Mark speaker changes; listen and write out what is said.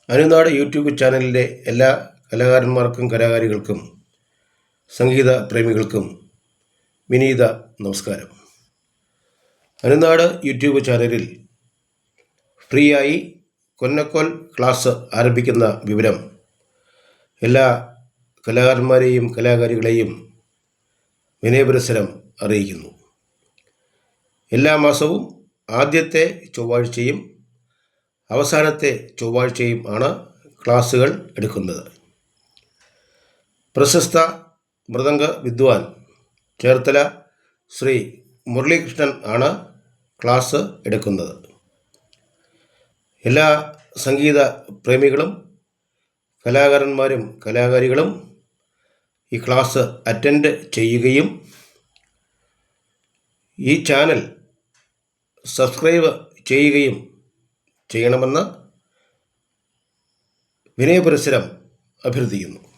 Speaker 1: അനുനാട് YouTube ചാനലിലെ എല്ലാ കലാകാരന്മാർക്കും കലാകാരികൾക്കും സംഗീത പ്രേമികൾക്കും വിനീത നമസ്കാരം. അനുനാട് യൂട്യൂബ് ചാനലിൽ ഫ്രീ ആയി കൊന്നക്കോൽ ക്ലാസ് ആരംഭിക്കുന്ന വിവരം എല്ലാ കലാകാരന്മാരെയും കലാകാരികളെയും വിനയപുരസ്സരം അറിയിക്കുന്നു. എല്ലാ മാസവും ആദ്യത്തെ ചൊവ്വാഴ്ചയും അവസാനത്തെ ചൊവ്വാഴ്ചയും ആണ് ക്ലാസ്സുകൾ എടുക്കുന്നത്. പ്രശസ്ത മൃദംഗ വിദ്വാൻ ചേർത്തല ശ്രീ മുരളീകൃഷ്ണൻ ആണ് ക്ലാസ് എടുക്കുന്നത്. എല്ലാ സംഗീത പ്രേമികളും കലാകാരന്മാരും കലാകാരികളും ഈ ക്ലാസ് അറ്റൻഡ് ചെയ്യുകയും ഈ ചാനൽ സബ്സ്ക്രൈബ് ചെയ്യുകയും ചെയ്യണമെന്ന് വിനയപുരസ്സരം അഭ്യർത്ഥിക്കുന്നു.